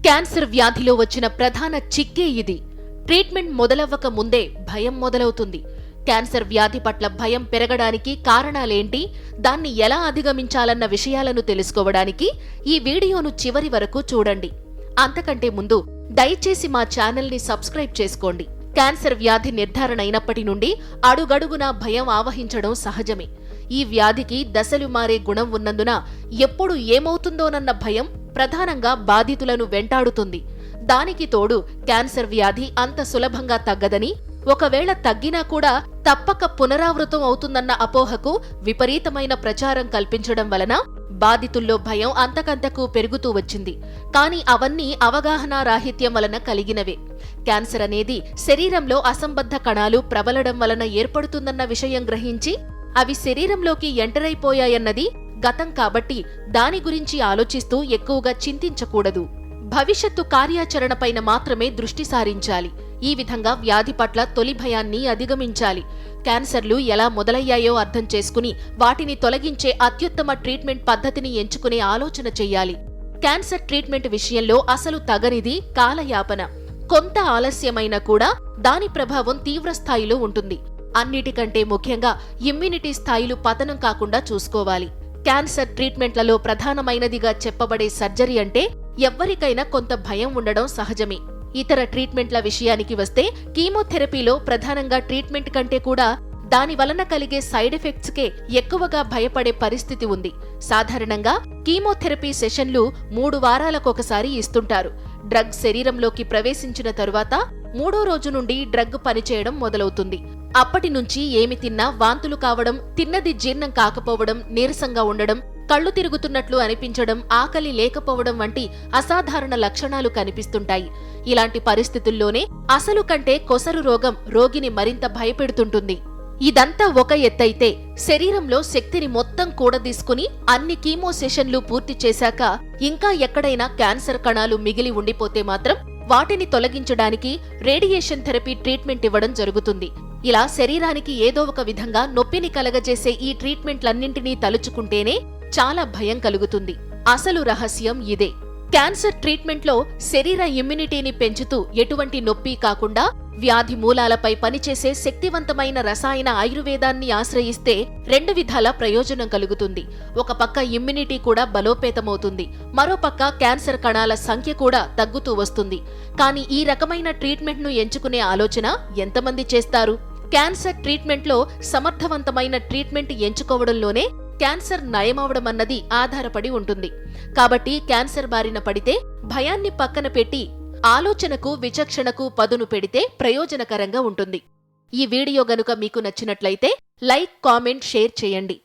Cancer వ్యాధిలో వచ్చిన ప్రధాన చిక్కే ఇది. ట్రీట్మెంట్ మొదలవ్వక ముందే భయం మొదలవుతుంది. క్యాన్సర్ వ్యాధి పట్ల భయం పెరగడానికి కారణాలేంటి, దాన్ని ఎలా అధిగమించాలన్న విషయాలను తెలుసుకోవడానికి ఈ వీడియోను చివరి వరకు చూడండి. అంతకంటే ముందు దయచేసి మా ఛానల్ని సబ్స్క్రైబ్ చేసుకోండి. క్యాన్సర్ వ్యాధి నిర్ధారణ అయినప్పటి నుండి అడుగడుగునా భయం ఆవహించడం సహజమే. ఈ వ్యాధికి దశలు మారే గుణం ఉన్నందున ఎప్పుడు ఏమవుతుందోనన్న భయం ప్రధానంగా బాధితులను వెంటాడుతుంది. దానికి తోడు క్యాన్సర్ వ్యాధి అంత సులభంగా తగ్గదని, ఒకవేళ తగ్గినా కూడా తప్పక పునరావృతం అవుతుందన్న అపోహకు విపరీతమైన ప్రచారం కల్పించడం వలన బాధితుల్లో భయం అంతకంతకు పెరుగుతూ వచ్చింది. కానీ అవన్నీ అవగాహనా రాహిత్యం వలన కలిగినవే. క్యాన్సర్ అనేది శరీరంలో అసంబద్ధ కణాలు ప్రబలడం వలన ఏర్పడుతుందన్న విషయం గ్రహించి అవి శరీరంలోకి ఎంటర్ అయిపోయాయన్నది గతం కాబట్టి దాని గురించి ఆలోచిస్తూ ఎక్కువగా చింతించకూడదు. భవిష్యత్తు కార్యాచరణపైన మాత్రమే దృష్టి సారించాలి. ఈ విధంగా వ్యాధి పట్ల తొలి భయాన్ని అధిగమించాలి. క్యాన్సర్లు ఎలా మొదలయ్యాయో అర్థం చేసుకుని వాటిని తొలగించే అత్యుత్తమ ట్రీట్మెంట్ పద్ధతిని ఎంచుకునే ఆలోచన చెయ్యాలి. క్యాన్సర్ ట్రీట్మెంట్ విషయంలో అసలు తగనిది కాలయాపన. కొంత ఆలస్యమైనా కూడా దాని ప్రభావం తీవ్రస్థాయిలో ఉంటుంది. అన్నిటికంటే ముఖ్యంగా ఇమ్యూనిటీ స్థాయిలు పతనం కాకుండా చూసుకోవాలి. క్యాన్సర్ ట్రీట్మెంట్లలో ప్రధానమైనదిగా చెప్పబడే సర్జరీ అంటే ఎవ్వరికైనా కొంత భయం ఉండడం సహజమే. ఇతర ట్రీట్మెంట్ల విషయానికి వస్తే కీమోథెరపీలో ప్రధానంగా ట్రీట్మెంట్ కంటే కూడా దాని వలన కలిగే సైడ్ ఎఫెక్ట్స్ కే ఎక్కువగా భయపడే పరిస్థితి ఉంది. సాధారణంగా కీమోథెరపీ సెషన్లు 3 వారాలకొకసారి ఇస్తుంటారు. డ్రగ్ శరీరంలోకి ప్రవేశించిన తరువాత 3వ రోజు నుండి డ్రగ్ పనిచేయడం మొదలవుతుంది. అప్పటి నుంచి ఏమి తిన్నా వాంతులు కావడం, తిన్నది జీర్ణం కాకపోవడం, నీరసంగా ఉండడం, కళ్ళు తిరుగుతున్నట్లు అనిపించడం, ఆకలి లేకపోవడం వంటి అసాధారణ లక్షణాలు కనిపిస్తుంటాయి. ఇలాంటి పరిస్థితుల్లోనే అసలు కంటే కొసరు రోగం రోగిని మరింత భయపెడుతుంటుంది. ఇదంతా ఒక ఎత్తైతే శరీరంలో శక్తిని మొత్తం కూడదీసుకుని అన్ని కీమో సెషన్లు పూర్తి చేశాక ఇంకా ఎక్కడైనా క్యాన్సర్ కణాలు మిగిలి ఉండిపోతే మాత్రం వాటిని తొలగించడానికి రేడియేషన్ థెరపీ ట్రీట్మెంట్ ఇవ్వడం జరుగుతుంది. ఇలా శరీరానికి ఏదో ఒక విధంగా నొప్పిని కలగజేసే ఈ ట్రీట్మెంట్లన్నింటినీ తలుచుకుంటేనే చాలా భయం కలుగుతుంది. అసలు రహస్యం ఇదే. క్యాన్సర్ ట్రీట్మెంట్లో శరీర ఇమ్యూనిటీని పెంచుతూ ఎటువంటి నొప్పి కాకుండా వ్యాధి మూలాలపై పనిచేసే శక్తివంతమైన రసాయన ఆయుర్వేదాన్ని ఆశ్రయిస్తే 2 విధాల ప్రయోజనం కలుగుతుంది. ఒక పక్క ఇమ్యూనిటీ కూడా బలోపేతమవుతుంది, మరోపక్క క్యాన్సర్ కణాల సంఖ్య కూడా తగ్గుతూ వస్తుంది. కానీ ఈ రకమైన ట్రీట్మెంట్ను ఎంచుకునే ఆలోచన ఎంతమంది చేస్తారు? క్యాన్సర్ ట్రీట్మెంట్లో సమర్థవంతమైన ట్రీట్మెంట్ ఎంచుకోవడంలోనే క్యాన్సర్ నయమవడమన్నది ఆధారపడి ఉంటుంది. కాబట్టి క్యాన్సర్ బారిన పడితే భయాన్ని పక్కన పెట్టి ఆలోచనకు, విచక్షణకు పదును పెడితే ప్రయోజనకరంగా ఉంటుంది. ఈ వీడియో గనుక మీకు నచ్చినట్లయితే లైక్, కామెంట్, షేర్ చేయండి.